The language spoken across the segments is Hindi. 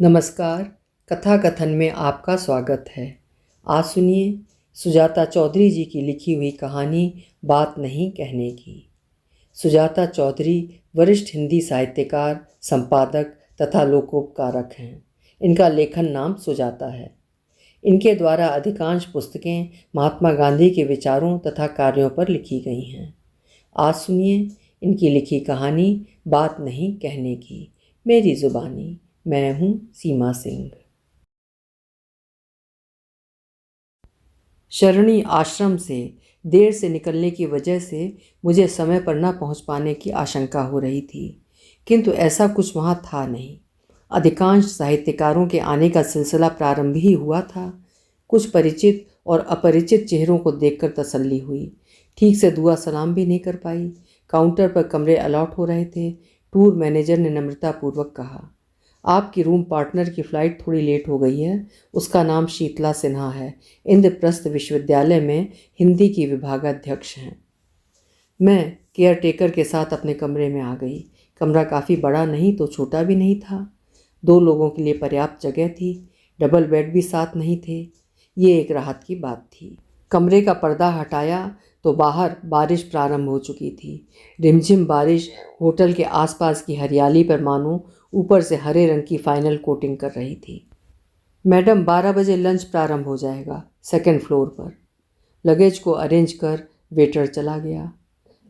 नमस्कार। कथा कथन में आपका स्वागत है। आज सुनिए सुजाता चौधरी जी की लिखी हुई कहानी बात नहीं कहने की। सुजाता चौधरी वरिष्ठ हिंदी साहित्यकार, संपादक तथा लोकोपकारक हैं। इनका लेखन नाम सुजाता है। इनके द्वारा अधिकांश पुस्तकें महात्मा गांधी के विचारों तथा कार्यों पर लिखी गई हैं। आज सुनिए इनकी लिखी कहानी बात नहीं कहने की, मेरी जुबानी। मैं हूँ सीमा सिंह। शरणी आश्रम से देर से निकलने की वजह से मुझे समय पर न पहुँच पाने की आशंका हो रही थी, किंतु ऐसा कुछ वहाँ था नहीं। अधिकांश साहित्यकारों के आने का सिलसिला प्रारंभ ही हुआ था। कुछ परिचित और अपरिचित चेहरों को देखकर तसल्ली हुई। ठीक से दुआ सलाम भी नहीं कर पाई। काउंटर पर कमरे अलॉट हो रहे थे। टूर मैनेजर ने नम्रतापूर्वक कहा, आपकी रूम पार्टनर की फ़्लाइट थोड़ी लेट हो गई है। उसका नाम शीतला सिन्हा है। इंद्रप्रस्थ विश्वविद्यालय में हिंदी की विभागाध्यक्ष हैं। मैं केयर टेकर के साथ अपने कमरे में आ गई। कमरा काफ़ी बड़ा नहीं तो छोटा भी नहीं था। 2 लोगों के लिए पर्याप्त जगह थी। डबल बेड भी साथ नहीं थे। ये एक राहत की बात थी। कमरे का पर्दा हटाया तो बाहर बारिश प्रारंभ हो चुकी थी। रिमझिम बारिश होटल के आसपास की हरियाली पर मानो ऊपर से हरे रंग की फाइनल कोटिंग कर रही थी। मैडम 12 बजे लंच प्रारंभ हो जाएगा, 2nd फ्लोर पर। लगेज को अरेंज कर वेटर चला गया।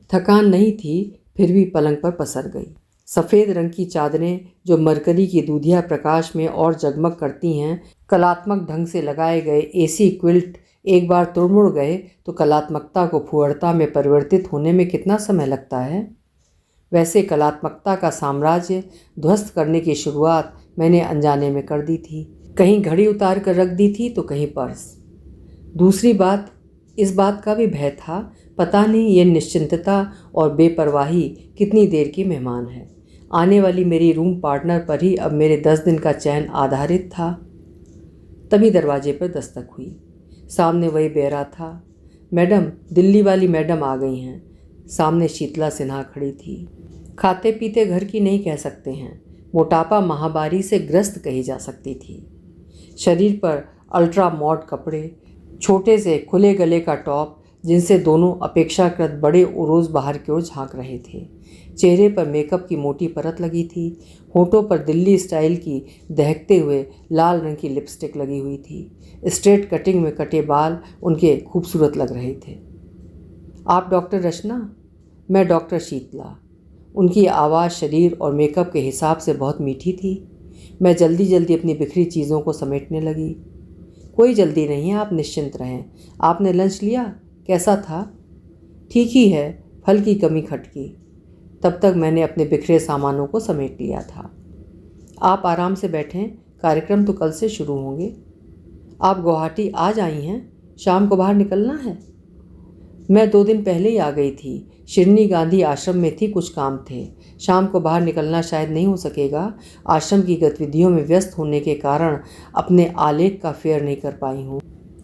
थकान नहीं थी, फिर भी पलंग पर पसर गई। सफ़ेद रंग की चादरें जो मरकरी की दूधिया प्रकाश में और जगमग करती हैं, कलात्मक ढंग से लगाए गए एसी क्विल्ट एक बार तुड़मुड़ गए तो कलात्मकता को फुहड़ता में परिवर्तित होने में कितना समय लगता है। वैसे कलात्मकता का साम्राज्य ध्वस्त करने की शुरुआत मैंने अनजाने में कर दी थी। कहीं घड़ी उतार कर रख दी थी तो कहीं पर्स। दूसरी बात, इस बात का भी भय था, पता नहीं ये निश्चिंतता और बेपरवाही कितनी देर की मेहमान है। आने वाली मेरी रूम पार्टनर पर ही अब मेरे 10 दिन का चैन आधारित था। तभी दरवाजे पर दस्तक हुई। सामने वही बेरा था। मैडम, दिल्ली वाली मैडम आ गई हैं। सामने शीतला सिन्हा खड़ी थी। खाते पीते घर की नहीं कह सकते हैं, मोटापा महामारी से ग्रस्त कही जा सकती थी। शरीर पर अल्ट्रा मॉड कपड़े, छोटे से खुले गले का टॉप जिनसे दोनों अपेक्षाकृत बड़े उरोज बाहर की ओर झांक रहे थे। चेहरे पर मेकअप की मोटी परत लगी थी। होठों पर दिल्ली स्टाइल की दहकते हुए लाल रंग की लिपस्टिक लगी हुई थी। स्ट्रेट कटिंग में कटे बाल उनके खूबसूरत लग रहे थे। आप डॉक्टर रचना? मैं डॉक्टर शीतला। उनकी आवाज़ शरीर और मेकअप के हिसाब से बहुत मीठी थी। मैं जल्दी जल्दी अपनी बिखरी चीज़ों को समेटने लगी। कोई जल्दी नहीं है, आप निश्चिंत रहें। आपने लंच लिया? कैसा था? ठीक ही है, फल की कमी खटकी। तब तक मैंने अपने बिखरे सामानों को समेट लिया था। आप आराम से बैठें, कार्यक्रम तो कल से शुरू होंगे। आप गुवाहाटी आज आई हैं? शाम को बाहर निकलना है? मैं 2 दिन पहले ही आ गई थी। शिरनी गांधी आश्रम में थी, कुछ काम थे। शाम को बाहर निकलना शायद नहीं हो सकेगा। आश्रम की गतिविधियों में व्यस्त होने के कारण अपने आलेख का फेयर नहीं कर पाई हूँ।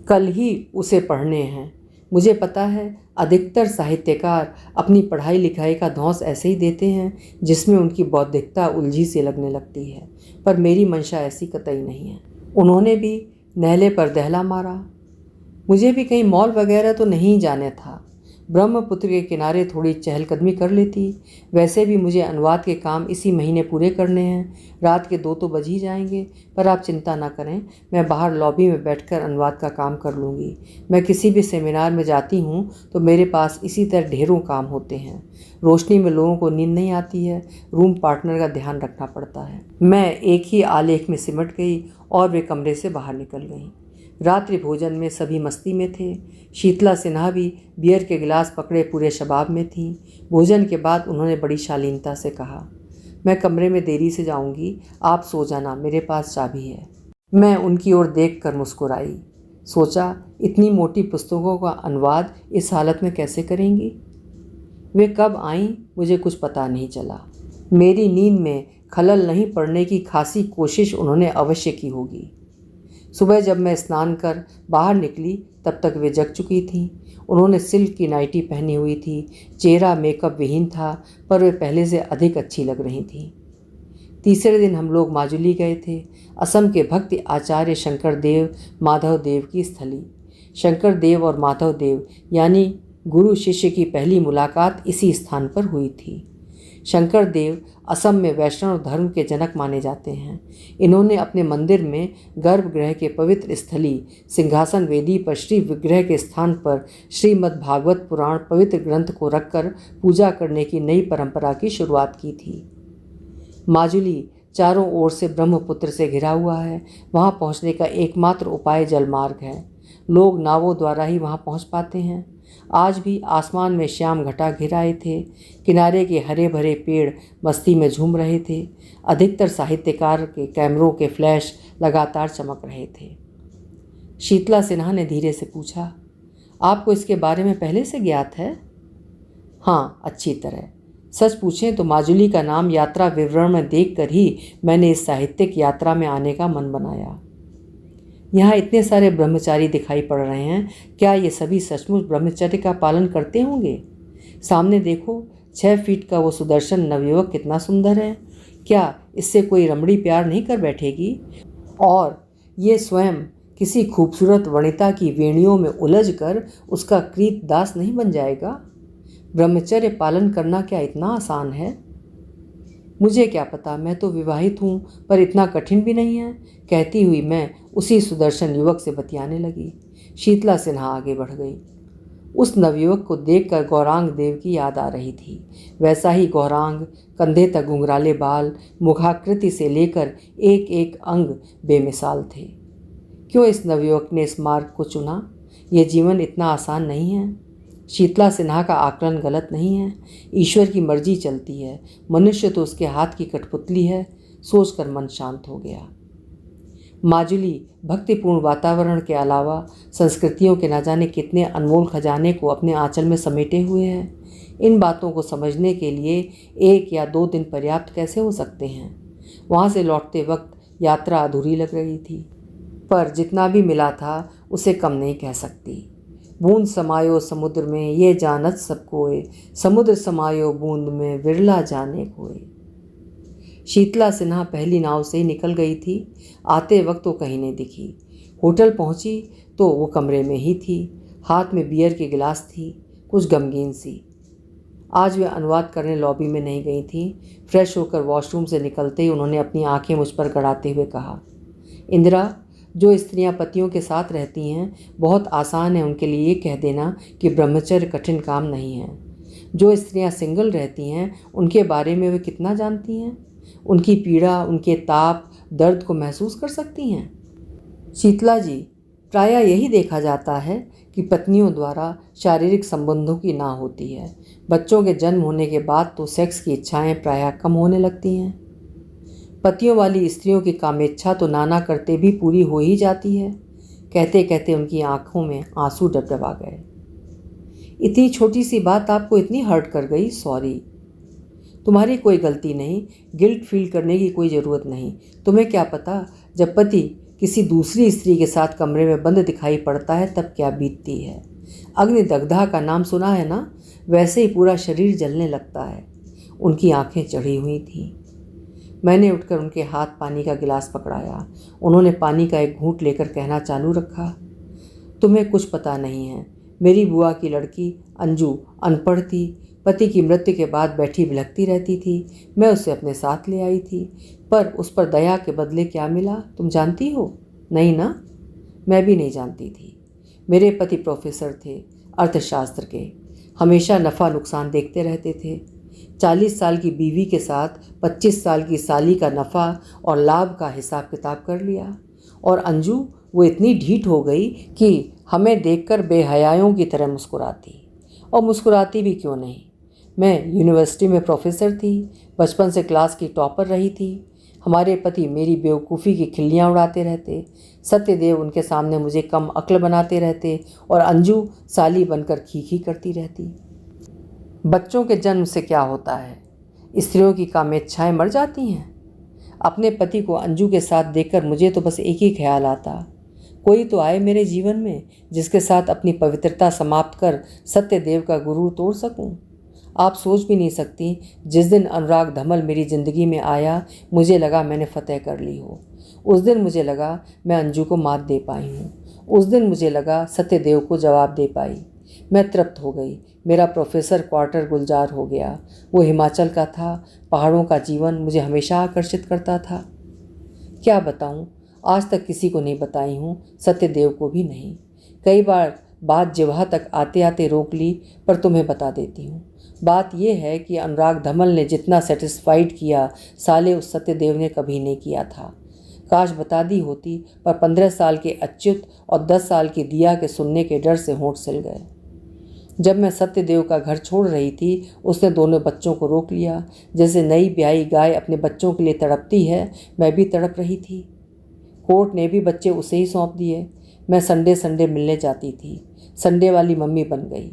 कल ही उसे पढ़ने हैं। मुझे पता है, अधिकतर साहित्यकार अपनी पढ़ाई लिखाई का धौंस ऐसे ही देते हैं जिसमें उनकी बौद्धिकता उलझी सी लगने लगती है, पर मेरी मंशा ऐसी कतई नहीं है। उन्होंने भी नहले पर दहला मारा। मुझे भी कहीं मॉल वगैरह तो नहीं जाना था। ब्रह्मपुत्र के किनारे थोड़ी चहलकदमी कर लेती। वैसे भी मुझे अनुवाद के काम इसी महीने पूरे करने हैं। रात के 2 तो बज ही जाएंगे, पर आप चिंता ना करें, मैं बाहर लॉबी में बैठकर अनुवाद का काम कर लूँगी। मैं किसी भी सेमिनार में जाती हूँ तो मेरे पास इसी तरह ढेरों काम होते हैं। रोशनी में लोगों को नींद नहीं आती है, रूम पार्टनर का ध्यान रखना पड़ता है। मैं एक ही आलेख में सिमट गई और वे कमरे से बाहर निकल गईं। रात्रि भोजन में सभी मस्ती में थे। शीतला सिन्हा भी बियर के गिलास पकड़े पूरे शबाब में थीं। भोजन के बाद उन्होंने बड़ी शालीनता से कहा, मैं कमरे में देरी से जाऊंगी, आप सो जाना, मेरे पास चाबी है। मैं उनकी ओर देखकर मुस्कुराई। सोचा, इतनी मोटी पुस्तकों का अनुवाद इस हालत में कैसे करेंगी। वे कब आईं मुझे कुछ पता नहीं चला। मेरी नींद में खलल नहीं पड़ने की खासी कोशिश उन्होंने अवश्य की होगी। सुबह जब मैं स्नान कर बाहर निकली तब तक वे जग चुकी थीं। उन्होंने सिल्क की नाइटी पहनी हुई थी। चेहरा मेकअप विहीन था, पर वे पहले से अधिक अच्छी लग रही थीं। तीसरे दिन हम लोग माजुली गए थे, असम के भक्ति आचार्य शंकर देव माधव देव की स्थली। शंकर देव और माधव देव यानी गुरु शिष्य की पहली मुलाकात इसी स्थान पर हुई थी। शंकर देव असम में वैष्णव धर्म के जनक माने जाते हैं। इन्होंने अपने मंदिर में गर्भगृह के पवित्र स्थली सिंहासन वेदी पर श्री विग्रह के स्थान पर श्रीमद् भागवत पुराण पवित्र ग्रंथ को रखकर पूजा करने की नई परंपरा की शुरुआत की थी। माजुली चारों ओर से ब्रह्मपुत्र से घिरा हुआ है। वहाँ पहुँचने का एकमात्र उपाय जलमार्ग है। लोग नावों द्वारा ही वहाँ पहुँच पाते हैं। आज भी आसमान में श्याम घटा घिराए थे। किनारे के हरे भरे पेड़ मस्ती में झूम रहे थे। अधिकतर साहित्यकार के कैमरों के फ्लैश लगातार चमक रहे थे। शीतला सिन्हा ने धीरे से पूछा, आपको इसके बारे में पहले से ज्ञात है? हाँ, अच्छी तरह। सच पूछें तो माजुली का नाम यात्रा विवरण में देखकर ही मैंने इस साहित्यिक यात्रा में आने का मन बनाया। यहाँ इतने सारे ब्रह्मचारी दिखाई पड़ रहे हैं, क्या ये सभी सचमुच ब्रह्मचर्य का पालन करते होंगे? सामने देखो, 6 फीट का वो सुदर्शन नवयुवक कितना सुंदर है। क्या इससे कोई रमणी प्यार नहीं कर बैठेगी? और ये स्वयं किसी खूबसूरत वनिता की वेणियों में उलझकर उसका कृत दास नहीं बन जाएगा? ब्रह्मचर्य पालन करना क्या इतना आसान है? मुझे क्या पता, मैं तो विवाहित हूँ, पर इतना कठिन भी नहीं है, कहती हुई मैं उसी सुदर्शन युवक से बतियाने लगी। शीतला सिन्हा आगे बढ़ गई। उस नवयुवक को देखकर गौरांग देव की याद आ रही थी। वैसा ही गौरांग, कंधे तक घुंघराले बाल, मुखाकृति से लेकर एक एक अंग बेमिसाल थे। क्यों इस नवयुवक ने इस मार्ग को चुना? यह जीवन इतना आसान नहीं है। शीतला सिन्हा का आकलन गलत नहीं है। ईश्वर की मर्जी चलती है, मनुष्य तो उसके हाथ की कठपुतली है, सोचकर मन शांत हो गया। माजुली भक्तिपूर्ण वातावरण के अलावा संस्कृतियों के न जाने कितने अनमोल खजाने को अपने आंचल में समेटे हुए है। इन बातों को समझने के लिए 1 या 2 दिन पर्याप्त कैसे हो सकते हैं? वहाँ से लौटते वक्त यात्रा अधूरी लग रही थी, पर जितना भी मिला था उसे कम नहीं कह सकती। बूंद समायो समुद्र में ये जानत सब कोय, समुद्र समायो बूंद में विरला जाने कोय। शीतला सिन्हा पहली नाव से ही निकल गई थी। आते वक्त वो कहीं नहीं दिखी। होटल पहुंची तो वो कमरे में ही थी। हाथ में बियर की गिलास थी, कुछ गमगीन सी। आज वे अनुवाद करने लॉबी में नहीं गई थी। फ्रेश होकर वॉशरूम से निकलते ही उन्होंने अपनी आंखें मुझ पर गड़ाते हुए कहा, इंदिरा, जो स्त्रियां पतियों के साथ रहती हैं, बहुत आसान है उनके लिए ये कह देना कि ब्रह्मचर्य कठिन काम नहीं है। जो स्त्रियां सिंगल रहती हैं, उनके बारे में वे कितना जानती हैं? उनकी पीड़ा, उनके ताप, दर्द को महसूस कर सकती हैं। शीतला जी, प्रायः यही देखा जाता है कि पत्नियों द्वारा शारीरिक संबंधों की ना होती है। बच्चों के जन्म होने के बाद तो सेक्स की इच्छाएं प्रायः कम होने लगती हैं। पतियों वाली स्त्रियों की कामेच्छा तो नाना करते भी पूरी हो ही जाती है। कहते कहते उनकी आंखों में आंसू डबडबा गए। इतनी छोटी सी बात आपको इतनी हर्ट कर गई? सॉरी। तुम्हारी कोई गलती नहीं, गिल्ट फील करने की कोई ज़रूरत नहीं। तुम्हें क्या पता, जब पति किसी दूसरी स्त्री के साथ कमरे में बंद दिखाई पड़ता है तब क्या बीतती है। अग्निदग्धा का नाम सुना है ना? वैसे ही पूरा शरीर जलने लगता है। उनकी आंखें चढ़ी हुई थीं। मैंने उठकर उनके हाथ पानी का गिलास पकड़ाया। उन्होंने पानी का एक घूंट लेकर कहना चालू रखा, तुम्हें कुछ पता नहीं है। मेरी बुआ की लड़की अंजू अनपढ़ थी, पति की मृत्यु के बाद बैठी बिलखती रहती थी। मैं उसे अपने साथ ले आई थी, पर उस पर दया के बदले क्या मिला तुम जानती हो? नहीं ना? मैं भी नहीं जानती थी। मेरे पति प्रोफेसर थे, अर्थशास्त्र के, हमेशा नफ़ा नुकसान देखते रहते थे। 40 साल की बीवी के साथ 25 साल की साली का नफ़ा और लाभ का हिसाब किताब कर लिया। और अंजू, वो इतनी ढीठ हो गई कि हमें देखकर बेहयाओं की तरह मुस्कुराती, और मुस्कुराती भी क्यों नहीं। मैं यूनिवर्सिटी में प्रोफेसर थी, बचपन से क्लास की टॉपर रही थी। हमारे पति मेरी बेवकूफ़ी की खिल्लियाँ उड़ाते रहते, सत्यदेव उनके सामने मुझे कम अक्ल बनाते रहते, और अंजू साली बनकर खीखी करती रहती। बच्चों के जन्म से क्या होता है? स्त्रियों की कामेच्छाएं मर जाती हैं। अपने पति को अंजू के साथ देखकर मुझे तो बस एक ही ख्याल आता, कोई तो आए मेरे जीवन में जिसके साथ अपनी पवित्रता समाप्त कर सत्यदेव का गुरूर तोड़ सकूं। आप सोच भी नहीं सकती, जिस दिन अनुराग धमल मेरी ज़िंदगी में आया मुझे लगा मैंने फतेह कर ली हो। उस दिन मुझे लगा मैं अंजू को मात दे पाई हूँ। उस दिन मुझे लगा सत्यदेव को जवाब दे पाई। मैं तृप्त हो गई। मेरा प्रोफेसर क्वार्टर गुलजार हो गया। वो हिमाचल का था। पहाड़ों का जीवन मुझे हमेशा आकर्षित करता था। क्या बताऊँ, आज तक किसी को नहीं बताई हूँ, सत्यदेव को भी नहीं। कई बार बात जिह्वा तक आते आते रोक ली, पर तुम्हें बता देती हूँ। बात यह है कि अनुराग धमल ने जितना सेटिस्फाइड किया साले उस सत्यदेव ने कभी नहीं किया था। काश बता दी होती, पर 15 साल के अच्युत और 10 साल की दिया के सुनने के डर से होंठ सिल गए। जब मैं सत्यदेव का घर छोड़ रही थी, उसने दोनों बच्चों को रोक लिया। जैसे नई ब्याई गाय अपने बच्चों के लिए तड़पती है, मैं भी तड़प रही थी। कोर्ट ने भी बच्चे उसे ही सौंप दिए। मैं संडे संडे मिलने जाती थी। संडे वाली मम्मी बन गई।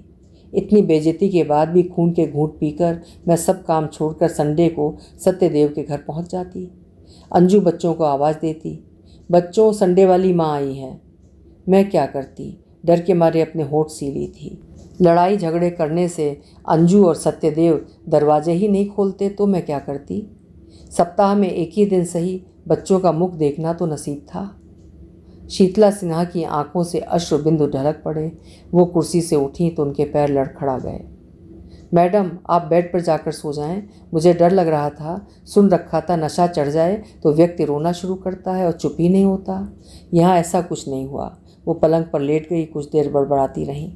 इतनी बेइज्जती के बाद भी खून के घूंट पीकर मैं सब काम छोड़कर संडे को सत्यदेव के घर पहुंच जाती। अंजू बच्चों को आवाज़ देती, बच्चों संडे वाली माँ आई है। मैं क्या करती, डर के मारे अपने होठ सी ली थी। लड़ाई झगड़े करने से अंजू और सत्यदेव दरवाजे ही नहीं खोलते तो मैं क्या करती। सप्ताह में एक ही दिन सही बच्चों का मुख देखना तो नसीब था। शीतला सिन्हा की आंखों से अश्रु बिंदु ढलक पड़े। वो कुर्सी से उठी तो उनके पैर लड़खड़ा गए। मैडम, आप बेड पर जाकर सो जाएं। मुझे डर लग रहा था, सुन रखा था नशा चढ़ जाए तो व्यक्ति रोना शुरू करता है और चुप ही नहीं होता। यहाँ ऐसा कुछ नहीं हुआ। वो पलंग पर लेट गई, कुछ देर बड़बड़ाती रहीं।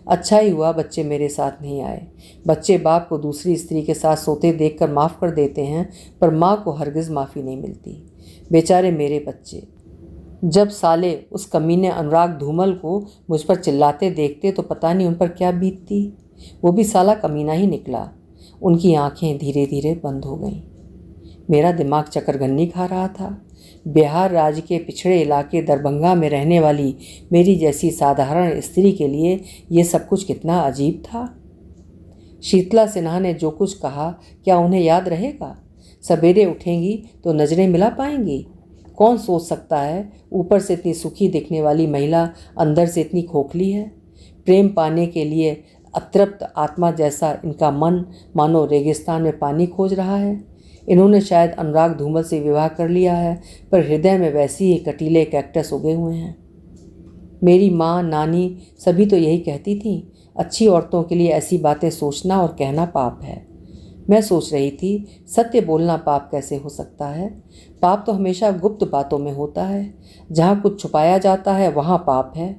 अच्छा ही हुआ बच्चे मेरे साथ नहीं आए। बच्चे बाप को दूसरी स्त्री के साथ सोते देखकर माफ़ कर देते हैं, पर माँ को हरगिज़ माफ़ी नहीं मिलती। बेचारे मेरे बच्चे। जब साले उस कमीने अनुराग धूमल को मुझ पर चिल्लाते देखते तो पता नहीं उन पर क्या बीतती। वो भी साला कमीना ही निकला। उनकी आंखें धीरे धीरे बंद हो गईं। मेरा दिमाग चकरगन्नी खा रहा था। बिहार राज्य के पिछड़े इलाके दरभंगा में रहने वाली मेरी जैसी साधारण स्त्री के लिए ये सब कुछ कितना अजीब था। शीतला सिन्हा ने जो कुछ कहा, क्या उन्हें याद रहेगा? सवेरे उठेंगी तो नज़रें मिला पाएंगी? कौन सोच सकता है ऊपर से इतनी सुखी दिखने वाली महिला अंदर से इतनी खोखली है। प्रेम पाने के लिए अतृप्त आत्मा जैसा इनका मन मानो रेगिस्तान में पानी खोज रहा है। इन्होंने शायद अनुराग धूमल से विवाह कर लिया है, पर हृदय में वैसी ही कटीले कैक्टस उगे हुए हैं। मेरी माँ, नानी सभी तो यही कहती थी, अच्छी औरतों के लिए ऐसी बातें सोचना और कहना पाप है। मैं सोच रही थी, सत्य बोलना पाप कैसे हो सकता है? पाप तो हमेशा गुप्त बातों में होता है। जहाँ कुछ छुपाया जाता है वहाँ पाप है।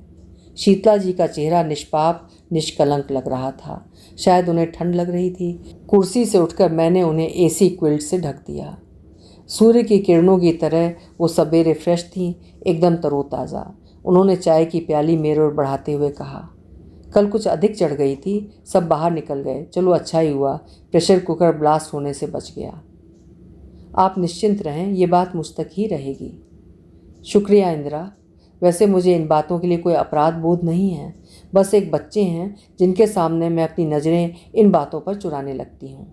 शीतला जी का चेहरा निष्पाप निष्कलंक लग रहा था। शायद उन्हें ठंड लग रही थी। कुर्सी से उठकर मैंने उन्हें एसी क्विल्ट से ढक दिया। सूर्य की किरणों की तरह वो सवेरे फ्रेश थीं, एकदम तरोताज़ा। उन्होंने चाय की प्याली मेरे ओर बढ़ाते हुए कहा, कल कुछ अधिक चढ़ गई थी, सब बाहर निकल गए। चलो अच्छा ही हुआ, प्रेशर कुकर ब्लास्ट होने से बच गया। आप निश्चिंत रहें, ये बात मुझ तक ही रहेगी। शुक्रिया इंदिरा। वैसे मुझे इन बातों के लिए कोई अपराध बोध नहीं है। बस एक बच्चे हैं जिनके सामने मैं अपनी नज़रें इन बातों पर चुराने लगती हूँ।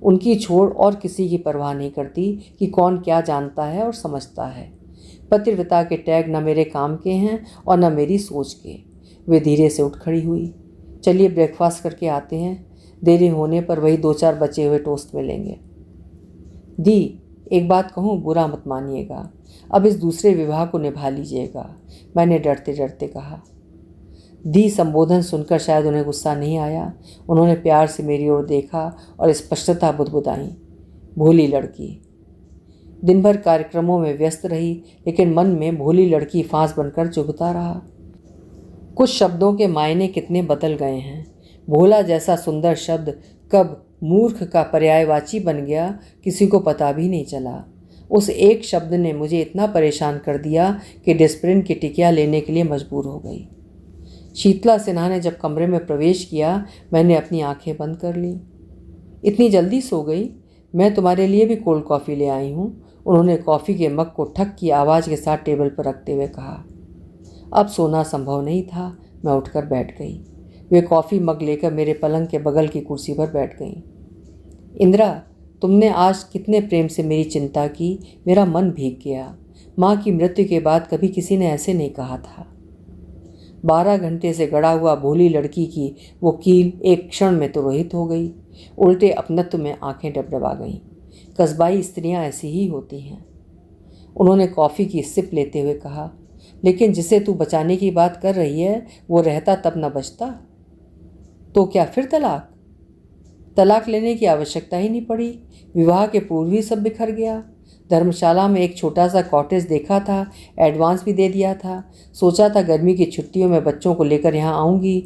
उनकी छोड़ और किसी की परवाह नहीं करती कि कौन क्या जानता है और समझता है। पतिव्रता के टैग न मेरे काम के हैं और न मेरी सोच के। वे धीरे से उठ खड़ी हुई। चलिए ब्रेकफास्ट करके आते हैं। देरी होने पर वही 2-4 बचे हुए टोस्ट मिलेंगे। दी, एक बात कहूँ, बुरा मत मानिएगा। अब इस दूसरे विवाह को निभा लीजिएगा, मैंने डरते डरते कहा। दी संबोधन सुनकर शायद उन्हें गुस्सा नहीं आया। उन्होंने प्यार से मेरी ओर देखा और स्पष्टता बुदबुदाई, भोली लड़की। दिन भर कार्यक्रमों में व्यस्त रही, लेकिन मन में भोली लड़की फांस बनकर चुभता रहा। कुछ शब्दों के मायने कितने बदल गए हैं। भोला जैसा सुंदर शब्द कब मूर्ख का पर्यायवाची बन गया, किसी को पता भी नहीं चला। उस एक शब्द ने मुझे इतना परेशान कर दिया कि डिस्प्रिन की टिकिया लेने के लिए मजबूर हो गई। शीतला सिन्हा ने जब कमरे में प्रवेश किया, मैंने अपनी आंखें बंद कर लीं। इतनी जल्दी सो गई? मैं तुम्हारे लिए भी कोल्ड कॉफ़ी ले आई हूँ, उन्होंने कॉफ़ी के मग को ठक की आवाज़ के साथ टेबल पर रखते हुए कहा। अब सोना संभव नहीं था। मैं उठकर बैठ गई। वे कॉफ़ी मग लेकर मेरे पलंग के बगल की कुर्सी पर बैठ गईं। इंदिरा, तुमने आज कितने प्रेम से मेरी चिंता की, मेरा मन भीग गया। माँ की मृत्यु के बाद कभी किसी ने ऐसे नहीं कहा था। 12 घंटे से गड़ा हुआ भोली लड़की की वो कील एक क्षण में तो रोहित हो गई। उल्टे अपनत्व में आंखें डबडबा गईं। कस्बाई स्त्रियां ऐसी ही होती हैं। उन्होंने कॉफ़ी की सिप लेते हुए कहा, लेकिन जिसे तू बचाने की बात कर रही है वो रहता तब न बचता। तो क्या फिर तलाक? तलाक लेने की आवश्यकता ही नहीं पड़ी। विवाह के पूर्व ही सब बिखर गया। धर्मशाला में एक छोटा सा कॉटेज देखा था, एडवांस भी दे दिया था। सोचा था गर्मी की छुट्टियों में बच्चों को लेकर यहाँ आऊँगी।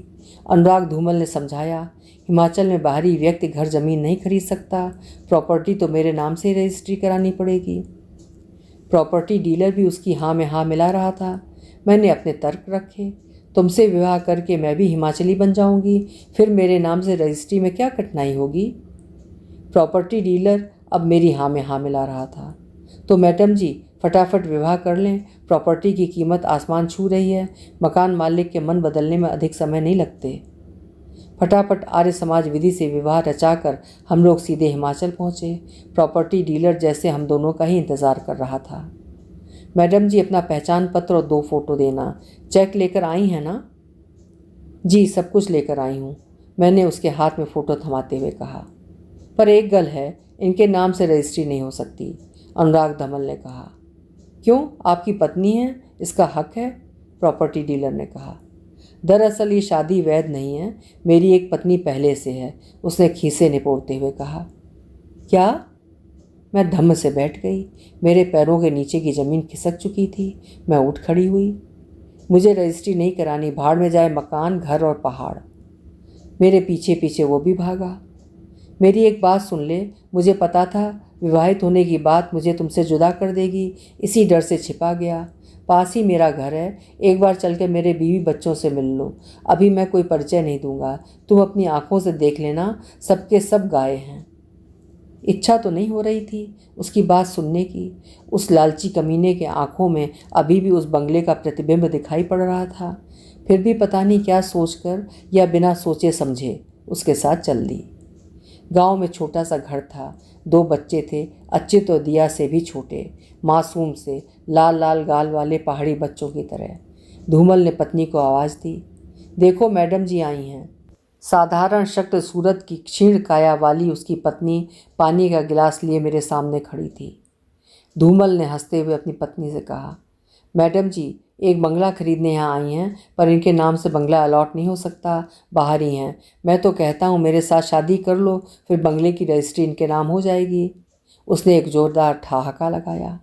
अनुराग धूमल ने समझाया, हिमाचल में बाहरी व्यक्ति घर ज़मीन नहीं खरीद सकता। प्रॉपर्टी तो मेरे नाम से ही रजिस्ट्री करानी पड़ेगी। प्रॉपर्टी डीलर भी उसकी हाँ में हाँ मिला रहा था। मैंने अपने तर्क रखे, तुमसे विवाह करके मैं भी हिमाचली बन जाऊंगी, फिर मेरे नाम से रजिस्ट्री में क्या कठिनाई होगी। प्रॉपर्टी डीलर अब मेरी हाँ में हाँ मिला रहा था। तो मैडम जी फटाफट विवाह कर लें, प्रॉपर्टी की कीमत आसमान छू रही है। मकान मालिक के मन बदलने में अधिक समय नहीं लगते। फटाफट आर्य समाज विधि से विवाह रचाकर हम लोग सीधे हिमाचल पहुँचे। प्रॉपर्टी डीलर जैसे हम दोनों का ही इंतज़ार कर रहा था। मैडम जी अपना पहचान पत्र और 2 फोटो देना। चेक लेकर आई हैं ना? जी सब कुछ लेकर आई हूँ, मैंने उसके हाथ में फ़ोटो थमाते हुए कहा। पर एक गल है, इनके नाम से रजिस्ट्री नहीं हो सकती, अनुराग धमल ने कहा। क्यों, आपकी पत्नी है, इसका हक है, प्रॉपर्टी डीलर ने कहा। दरअसल ये शादी वैध नहीं है, मेरी एक पत्नी पहले से है, उसने खीसे निपोड़ते हुए कहा। क्या? मैं धम्म से बैठ गई। मेरे पैरों के नीचे की ज़मीन खिसक चुकी थी। मैं उठ खड़ी हुई। मुझे रजिस्ट्री नहीं करानी, भाड़ में जाए मकान, घर और पहाड़। मेरे पीछे पीछे वो भी भागा। मेरी एक बात सुन ले, मुझे पता था विवाहित होने की बात मुझे तुमसे जुदा कर देगी, इसी डर से छिपा गया। पास ही मेरा घर है, एक बार चल के मेरे बीवी बच्चों से मिल लो। अभी मैं कोई परिचय नहीं दूंगा, तुम अपनी आंखों से देख लेना, सबके सब गाये हैं। इच्छा तो नहीं हो रही थी उसकी बात सुनने की। उस लालची कमीने के आंखों में अभी भी उस बंगले का प्रतिबिंब दिखाई पड़ रहा था। फिर भी पता नहीं क्या सोचकर या बिना सोचे समझे उसके साथ चल दी। गांव में छोटा सा घर था, 2 बच्चे थे, अच्छे तो दिया से भी छोटे, मासूम से, लाल लाल गाल वाले पहाड़ी बच्चों की तरह। धूमल ने पत्नी को आवाज़ दी, देखो मैडम जी आई हैं। साधारण शक्ल सूरत की क्षीण काया वाली उसकी पत्नी पानी का गिलास लिए मेरे सामने खड़ी थी। धूमल ने हंसते हुए अपनी पत्नी से कहा, मैडम जी एक बंगला खरीदने यहाँ आई हैं, पर इनके नाम से बंगला अलॉट नहीं हो सकता, बाहर ही हैं। मैं तो कहता हूँ मेरे साथ शादी कर लो, फिर बंगले की रजिस्ट्री इनके नाम हो जाएगी। उसने एक ज़ोरदार ठहाका लगाया।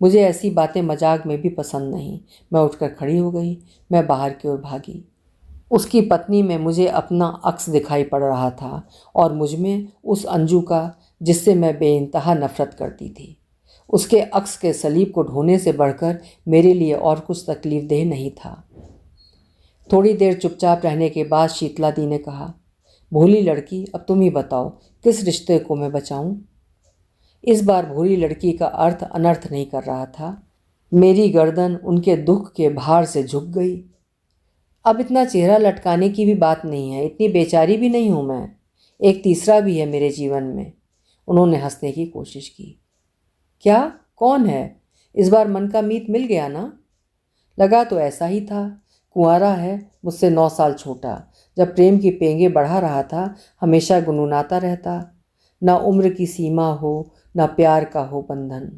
मुझे ऐसी बातें मजाक में भी पसंद नहीं। मैं उठकर खड़ी हो गई। मैं बाहर की ओर भागी। उसकी पत्नी में मुझे अपना अक्स दिखाई पड़ रहा था और मुझमें उस अंजू का जिससे मैं बेइंतहा नफरत करती थी। उसके अक्स के सलीब को ढोने से बढ़कर मेरे लिए और कुछ तकलीफदेह नहीं था। थोड़ी देर चुपचाप रहने के बाद शीतला दी ने कहा, भोली लड़की, अब तुम ही बताओ किस रिश्ते को मैं बचाऊं। इस बार भोली लड़की का अर्थ अनर्थ नहीं कर रहा था। मेरी गर्दन उनके दुख के भार से झुक गई। अब इतना चेहरा लटकाने की भी बात नहीं है, इतनी बेचारी भी नहीं हूँ मैं। एक तीसरा भी है मेरे जीवन में। उन्होंने हंसने की कोशिश की। क्या? कौन है? इस बार मन का मीत मिल गया ना? लगा तो ऐसा ही था। कुंवारा है, मुझसे 9 साल छोटा। जब प्रेम की पेंगे बढ़ा रहा था, हमेशा गुनगुनाता रहता। न उम्र की सीमा हो, न प्यार का हो बंधन।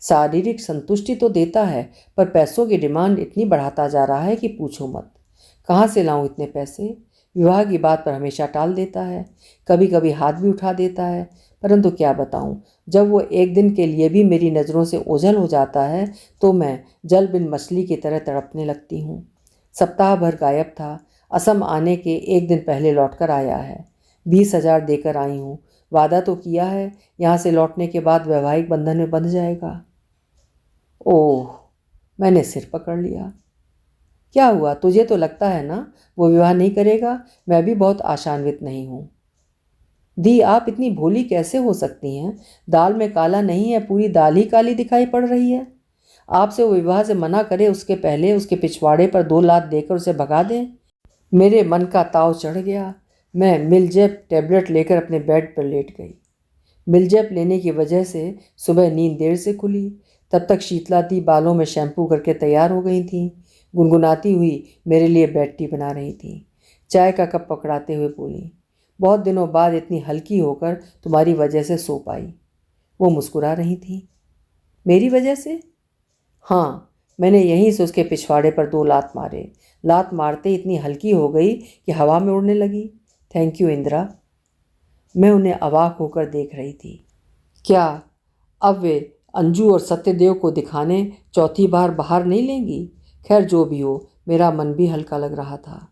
शारीरिक संतुष्टि तो देता है, पर पैसों की डिमांड इतनी बढ़ाता जा रहा है कि पूछो मत। कहाँ से लाऊं इतने पैसे? विवाह की बात पर हमेशा टाल देता है, कभी कभी हाथ भी उठा देता है, परंतु क्या बताऊं, जब वो एक दिन के लिए भी मेरी नज़रों से ओझल हो जाता है तो मैं जल बिन मछली की तरह तड़पने लगती हूँ। सप्ताह भर गायब था। असम आने के एक दिन पहले लौटकर आया है। 20,000 देकर आई हूँ। वादा तो किया है यहाँ से लौटने के बाद वैवाहिक बंधन में बंध जाएगा। ओह, मैंने सिर पकड़ लिया। क्या हुआ, तुझे तो लगता है ना वो विवाह नहीं करेगा? मैं भी बहुत आशान्वित नहीं हूँ। दी, आप इतनी भोली कैसे हो सकती हैं? दाल में काला नहीं है, पूरी दाल ही काली दिखाई पड़ रही है। आपसे वो विवाह से मना करे उसके पहले उसके पिछवाड़े पर 2 लात देकर उसे भगा दें। मेरे मन का ताव चढ़ गया। मैं मिलजेप टैबलेट लेकर अपने बेड पर लेट गई। मिलजेप लेने की वजह से सुबह नींद देर से खुली। तब तक शीतला दी बालों में शैम्पू करके तैयार हो गई थी। गुनगुनाती हुई मेरे लिए बेड टी बना रही थी। चाय का कप पकड़ाते हुए बोली, बहुत दिनों बाद इतनी हल्की होकर तुम्हारी वजह से सो पाई। वो मुस्कुरा रही थी। मेरी वजह से? हाँ, मैंने यहीं से उसके पिछवाड़े पर 2 लात मारे। लात मारते ही इतनी हल्की हो गई कि हवा में उड़ने लगी। Thank you Indira. मैं उन्हें अवाक होकर देख रही थी। क्या अब वे अंजू और सत्यदेव को दिखाने चौथी बार बाहर नहीं लेंगी? खैर जो भी हो, मेरा मन भी हल्का लग रहा था।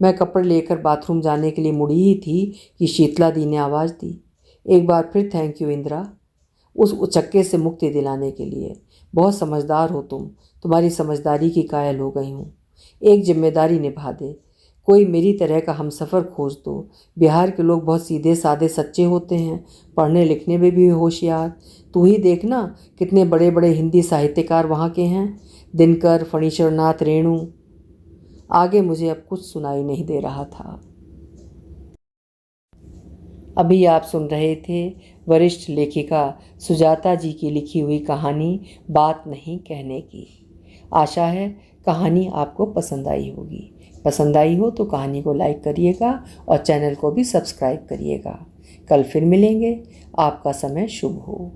मैं कपड़े लेकर बाथरूम जाने के लिए मुड़ी ही थी कि शीतला दी ने आवाज़ दी। एक बार फिर थैंक यू इंदिरा, उस उचक्के से मुक्ति दिलाने के लिए। बहुत समझदार हो तुम। तुम्हारी समझदारी की कायल हो गई हूँ। एक जिम्मेदारी निभा दे। कोई मेरी तरह का हमसफ़र खोज दो। बिहार के लोग बहुत सीधे साधे सच्चे होते हैं, पढ़ने लिखने में भी होशियार। तू ही देखना कितने बड़े बड़े हिंदी साहित्यकार वहाँ के हैं, दिनकर, फणीश्वरनाथ, रेणु। आगे मुझे अब कुछ सुनाई नहीं दे रहा था। अभी आप सुन रहे थे वरिष्ठ लेखिका सुजाता जी की लिखी हुई कहानी बात नहीं कहने की। आशा है कहानी आपको पसंद आई होगी। पसंद आई हो तो कहानी को लाइक करिएगा और चैनल को भी सब्सक्राइब करिएगा। कल फिर मिलेंगे। आपका समय शुभ हो।